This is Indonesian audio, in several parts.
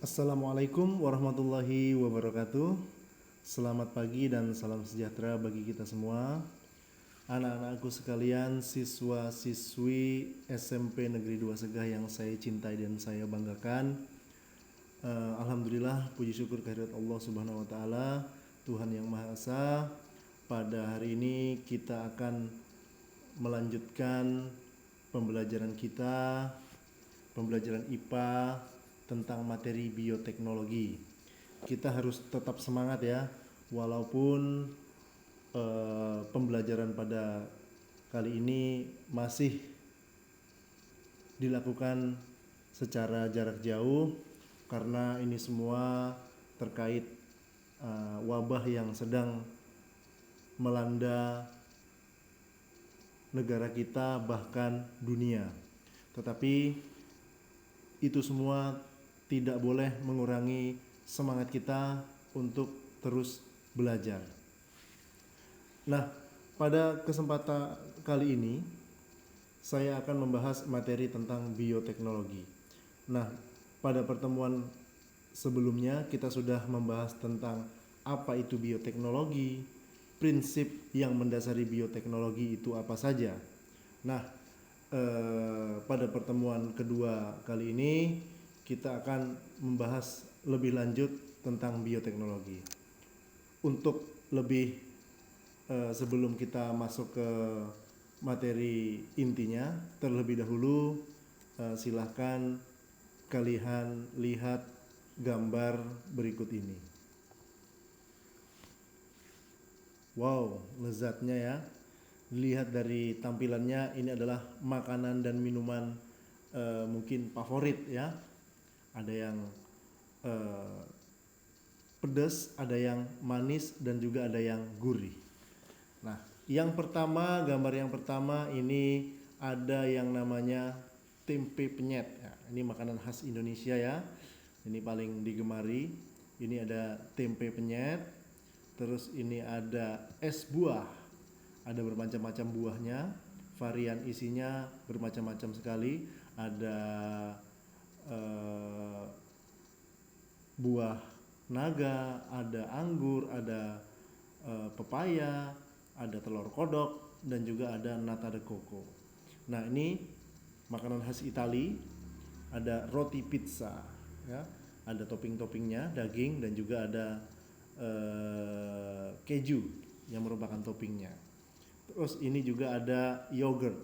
Assalamualaikum warahmatullahi wabarakatuh. Selamat pagi dan salam sejahtera bagi kita semua. Anak-anakku sekalian, siswa-siswi SMP Negeri 2 Segah yang saya cintai dan saya banggakan. Alhamdulillah, puji syukur kehadirat Allah Subhanahu wa taala, Tuhan yang Maha Esa. Pada hari ini kita akan melanjutkan pembelajaran kita, pembelajaran IPA tentang materi bioteknologi. Kita harus tetap semangat ya, walaupun pembelajaran pada kali ini masih dilakukan secara jarak jauh karena ini semua terkait wabah yang sedang melanda negara kita bahkan dunia. Tetapi itu semua tidak boleh mengurangi semangat kita untuk terus belajar. Nah, pada kesempatan kali ini saya akan membahas materi tentang bioteknologi. Nah, pada pertemuan sebelumnya kita sudah membahas tentang apa itu bioteknologi, prinsip yang mendasari bioteknologi itu apa saja. Nah, pada pertemuan kedua kali ini kita akan membahas lebih lanjut tentang bioteknologi. Untuk lebih sebelum kita masuk ke materi intinya, terlebih dahulu silahkan kalian lihat gambar berikut ini. Wow, lezatnya ya. Lihat dari tampilannya, ini adalah makanan dan minuman mungkin favorit ya. Ada yang pedas, ada yang manis, dan juga ada yang gurih. Nah, gambar yang pertama ini ada yang namanya tempe penyet. Ya, ini makanan khas Indonesia ya. Ini paling digemari. Ini ada tempe penyet. Terus ini ada es buah. Ada bermacam-macam buahnya. Varian isinya bermacam-macam sekali. Ada buah naga, ada anggur, ada pepaya, ada telur kodok, dan juga ada nata de coco. Nah, ini makanan khas Itali. Ada roti pizza ya. Ada topping-toppingnya, daging, dan juga ada keju yang merupakan toppingnya. Terus ini juga ada yogurt.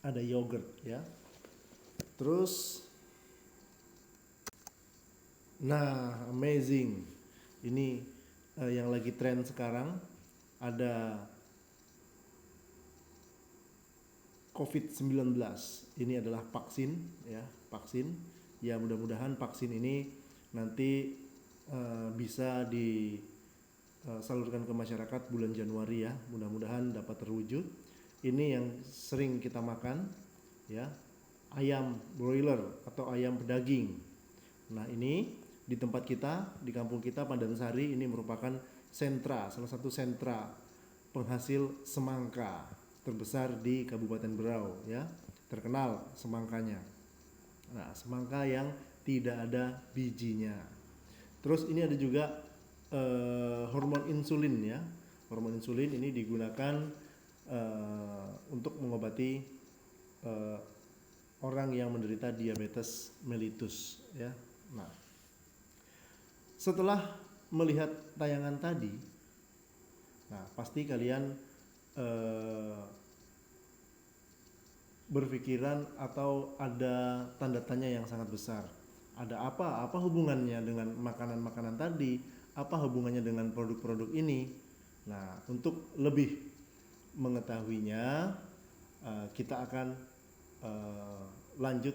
Ada yogurt ya. Terus amazing. Ini yang lagi tren sekarang, ada COVID-19. Ini adalah vaksin ya, vaksin. Ya, mudah-mudahan vaksin ini nanti bisa disalurkan ke masyarakat bulan Januari ya. Mudah-mudahan dapat terwujud. Ini yang sering kita makan ya, ayam broiler atau ayam pedaging. Nah, ini di tempat kita, di kampung kita Pandansari, ini merupakan salah satu sentra penghasil semangka terbesar di Kabupaten Berau ya. Terkenal semangkanya. Nah, semangka yang tidak ada bijinya. Terus ini ada juga hormon insulin ya. Hormon insulin ini digunakan untuk mengobati orang yang menderita diabetes mellitus ya. Nah, setelah melihat tayangan tadi, nah pasti kalian berpikiran atau ada tanda tanya yang sangat besar. Ada apa hubungannya dengan makanan-makanan tadi? Apa hubungannya dengan produk-produk ini? Nah, untuk lebih mengetahuinya, kita akan lanjut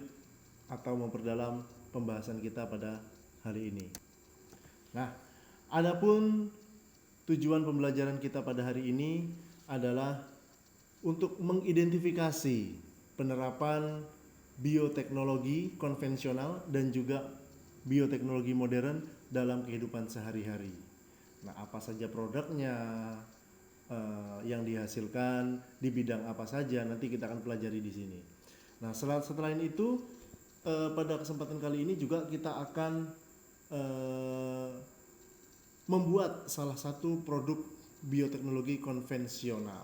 atau memperdalam pembahasan kita pada hari ini. Nah, adapun tujuan pembelajaran kita pada hari ini adalah untuk mengidentifikasi penerapan bioteknologi konvensional dan juga bioteknologi modern dalam kehidupan sehari-hari. Nah, apa saja produknya yang dihasilkan, di bidang apa saja, nanti kita akan pelajari di sini. Nah, setelah itu pada kesempatan kali ini juga kita akan eh, membuat salah satu produk bioteknologi konvensional.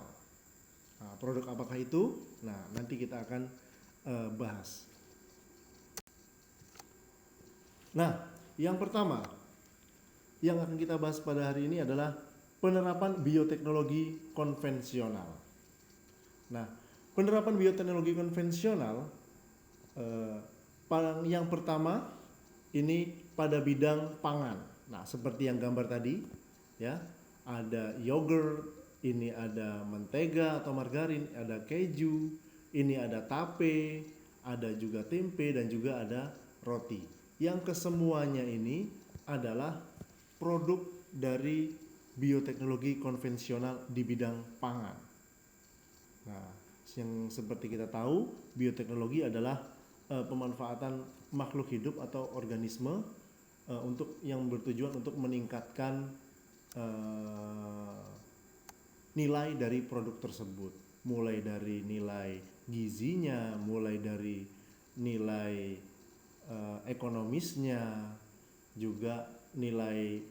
Nah, produk apakah itu? Nah, nanti kita akan bahas. Nah, yang pertama yang akan kita bahas pada hari ini adalah penerapan bioteknologi konvensional. Nah, penerapan bioteknologi konvensional yang pertama ini pada bidang pangan. Nah, seperti yang gambar tadi, ya, ada yogurt, ini ada mentega atau margarin, ada keju, ini ada tape, ada juga tempe dan juga ada roti. Yang kesemuanya ini adalah produk dari bioteknologi konvensional di bidang pangan. Nah, yang seperti kita tahu, bioteknologi adalah pemanfaatan makhluk hidup atau organisme untuk yang bertujuan untuk meningkatkan nilai dari produk tersebut, mulai dari nilai gizinya, mulai dari nilai ekonomisnya, juga nilai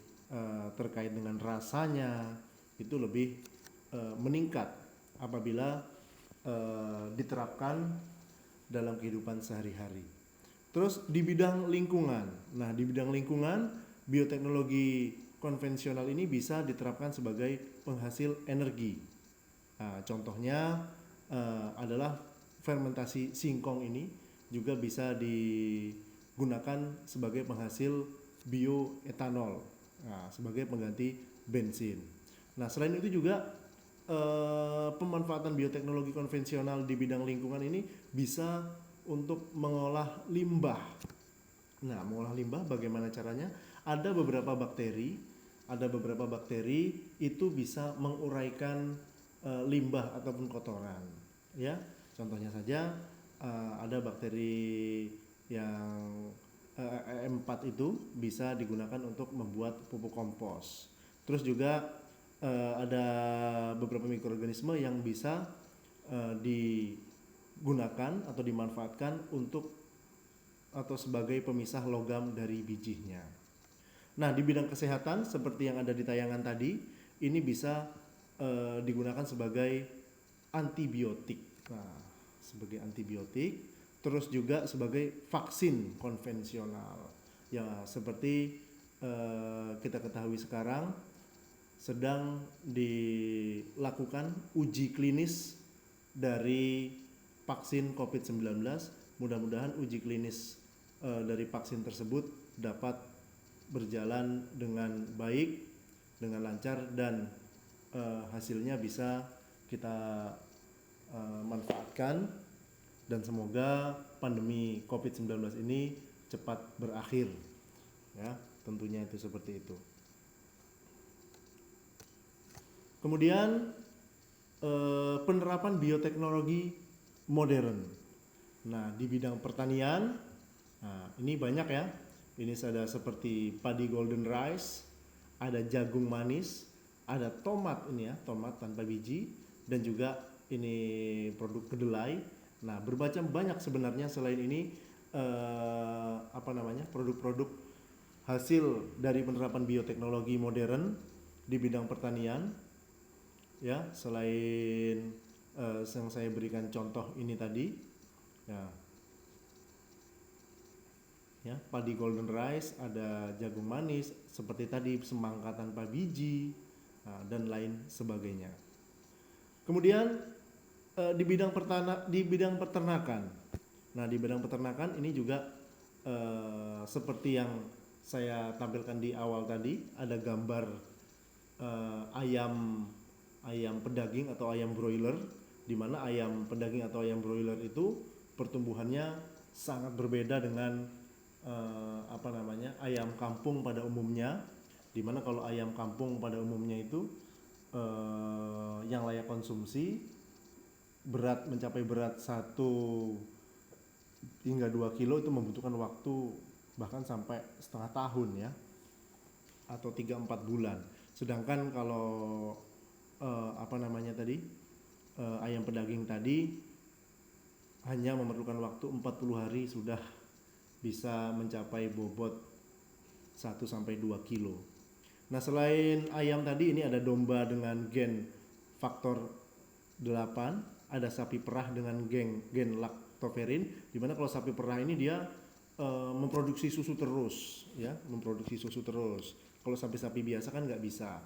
terkait dengan rasanya itu lebih meningkat apabila diterapkan dalam kehidupan sehari-hari. Terus di bidang lingkungan. Nah, di bidang lingkungan, bioteknologi konvensional ini bisa diterapkan sebagai penghasil energi. Nah, contohnya adalah fermentasi singkong ini juga bisa digunakan sebagai penghasil bioetanol, nah, sebagai pengganti bensin. Nah, selain itu juga pemanfaatan bioteknologi konvensional di bidang lingkungan ini bisa untuk mengolah limbah. Nah, mengolah limbah bagaimana caranya? Ada beberapa bakteri itu bisa menguraikan limbah ataupun kotoran. Ya, contohnya saja ada bakteri yang E4 itu bisa digunakan untuk membuat pupuk kompos. Terus juga ada beberapa mikroorganisme yang bisa digunakan atau dimanfaatkan untuk atau sebagai pemisah logam dari bijinya. Nah, di bidang kesehatan seperti yang ada di tayangan tadi, ini bisa digunakan sebagai antibiotik. Nah, sebagai antibiotik, terus juga sebagai vaksin konvensional. Ya, seperti kita ketahui sekarang sedang dilakukan uji klinis dari vaksin COVID-19. Mudah-mudahan uji klinis dari vaksin tersebut dapat berjalan dengan baik, dengan lancar, dan hasilnya bisa kita manfaatkan, dan semoga pandemi COVID-19 ini cepat berakhir. Ya, tentunya itu seperti itu. Kemudian penerapan bioteknologi modern. Nah, di bidang pertanian, nah, ini banyak ya. Ini ada seperti padi golden rice, ada jagung manis, ada tomat ini ya, tomat tanpa biji, dan juga ini produk kedelai. Nah, bermacam banyak sebenarnya selain ini produk-produk hasil dari penerapan bioteknologi modern di bidang pertanian. Ya, selain yang saya berikan contoh ini tadi, ya, padi golden rice, ada jagung manis seperti tadi, semangka tanpa biji, dan lain sebagainya. Kemudian di bidang peternakan. Nah, di bidang peternakan ini juga seperti yang saya tampilkan di awal tadi, ada gambar ayam pedaging atau ayam broiler, di mana ayam pedaging atau ayam broiler itu pertumbuhannya sangat berbeda dengan ayam kampung pada umumnya, di mana kalau ayam kampung pada umumnya itu yang layak konsumsi mencapai berat 1 hingga 2 kilo itu membutuhkan waktu bahkan sampai setengah tahun ya, atau 3-4 bulan. Sedangkan kalau ayam pedaging tadi hanya memerlukan waktu 40 hari sudah bisa mencapai bobot 1-2 kilo. Nah, selain ayam tadi, ini ada domba dengan gen faktor 8, ada sapi perah dengan gen lactoferrin, di mana kalau sapi perah ini dia memproduksi susu terus, ya, memproduksi susu terus. Kalau sapi-sapi biasa kan nggak bisa.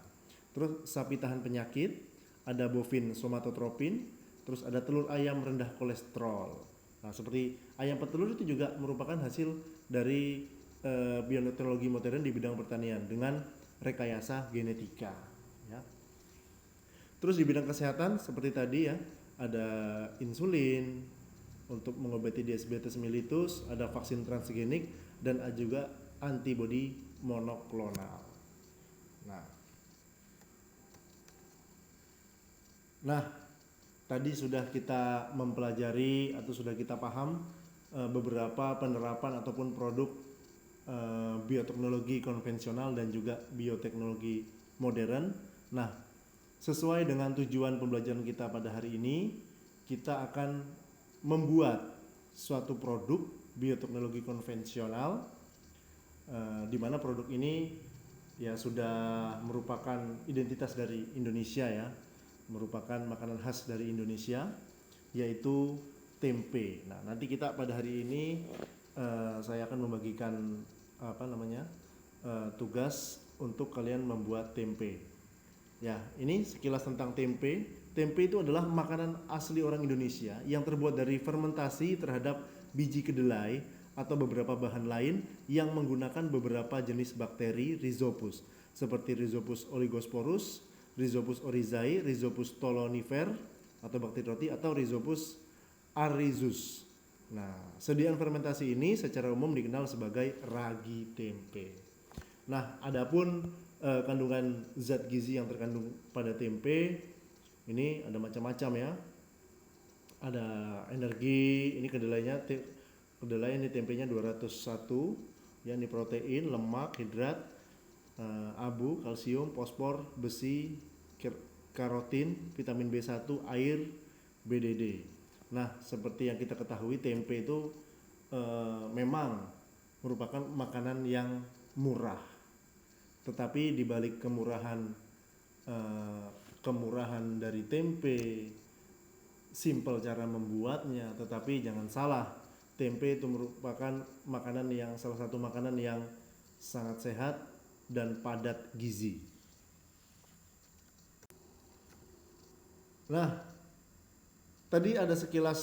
Terus sapi tahan penyakit, ada bovin somatotropin, terus ada telur ayam rendah kolesterol. Nah, seperti ayam petelur itu juga merupakan hasil dari bioteknologi modern di bidang pertanian dengan rekayasa genetika, ya. Terus di bidang kesehatan seperti tadi ya, ada insulin untuk mengobati diabetes mellitus, ada vaksin transgenik, dan ada juga antibodi monoklonal. Nah, tadi sudah kita mempelajari atau sudah kita paham beberapa penerapan ataupun produk bioteknologi konvensional dan juga bioteknologi modern. Nah, sesuai dengan tujuan pembelajaran kita pada hari ini, kita akan membuat suatu produk bioteknologi konvensional di mana produk ini ya sudah merupakan identitas dari Indonesia, ya, merupakan makanan khas dari Indonesia, yaitu tempe. Nah, nanti kita pada hari ini saya akan membagikan tugas untuk kalian membuat tempe. Ya, ini sekilas tentang tempe. Tempe itu adalah makanan asli orang Indonesia yang terbuat dari fermentasi terhadap biji kedelai atau beberapa bahan lain yang menggunakan beberapa jenis bakteri rhizopus seperti Rhizopus oligosporus, Rhizopus oryzae, Rhizopus stolonifer atau bakteri roti, atau Rhizopus arrhizus. Nah, sediaan fermentasi ini secara umum dikenal sebagai ragi tempe. Nah, adapun kandungan zat gizi yang terkandung pada tempe ini ada macam-macam, ya. Ada energi, ini kedelainya, kedelai ini tempenya 201, ya, ini protein, lemak, hidrat, abu, kalsium, fosfor, besi, karotin, vitamin B1, air, BDD. Nah, seperti yang kita ketahui, tempe itu memang merupakan makanan yang murah. Tetapi di balik kemurahan dari tempe, simple cara membuatnya, tetapi jangan salah, tempe itu merupakan salah satu makanan yang sangat sehat dan padat gizi. Nah, tadi ada sekilas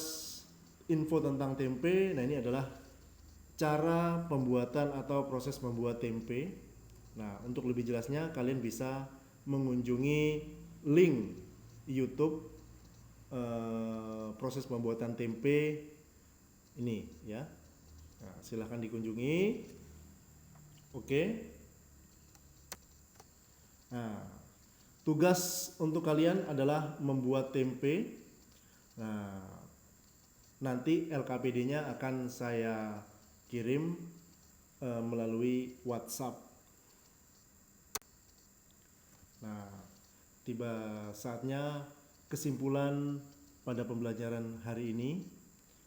info tentang tempe. Nah, ini adalah cara pembuatan atau proses membuat tempe. Nah, untuk lebih jelasnya kalian bisa mengunjungi link YouTube proses pembuatan tempe ini, ya. Nah, silahkan dikunjungi. Oke. Nah, tugas untuk kalian adalah membuat tempe. Nah, nanti LKPD-nya akan saya kirim melalui WhatsApp. Nah, tiba saatnya kesimpulan pada pembelajaran hari ini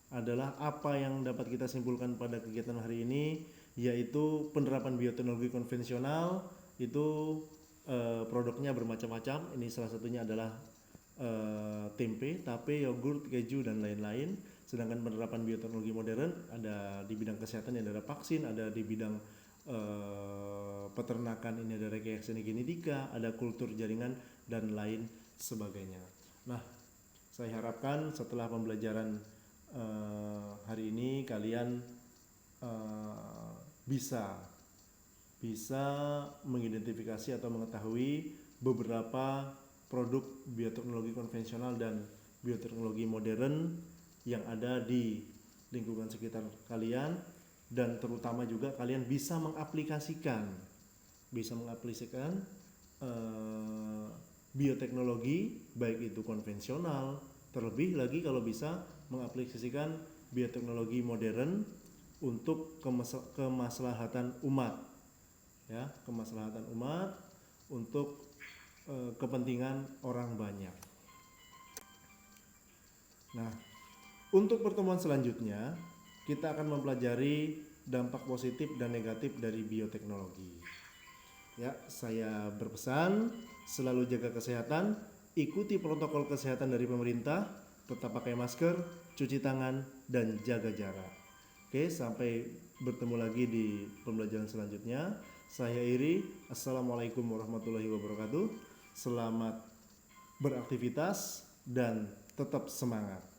adalah apa yang dapat kita simpulkan pada kegiatan hari ini, yaitu penerapan bioteknologi konvensional itu produknya bermacam-macam. Ini salah satunya adalah tempe, tape, yogurt, keju, dan lain-lain. Sedangkan penerapan bioteknologi modern ada di bidang kesehatan, ada vaksin, ada di bidang peternakan, ini ada rekayasa genetika, ada kultur jaringan, dan lain sebagainya. Nah, saya harapkan setelah pembelajaran hari ini kalian bisa mengidentifikasi atau mengetahui beberapa produk bioteknologi konvensional dan bioteknologi modern yang ada di lingkungan sekitar kalian, dan terutama juga kalian bisa mengaplikasikan bioteknologi baik itu konvensional, terlebih lagi kalau bisa mengaplikasikan bioteknologi modern untuk kemaslahatan umat, ya, kemaslahatan umat untuk kepentingan orang banyak. Nah, untuk pertemuan selanjutnya kita akan mempelajari dampak positif dan negatif dari bioteknologi. Ya, saya berpesan selalu jaga kesehatan, ikuti protokol kesehatan dari pemerintah, tetap pakai masker, cuci tangan, dan jaga jarak. Oke, sampai bertemu lagi di pembelajaran selanjutnya. Saya Iri, Assalamualaikum warahmatullahi wabarakatuh. Selamat beraktivitas dan tetap semangat.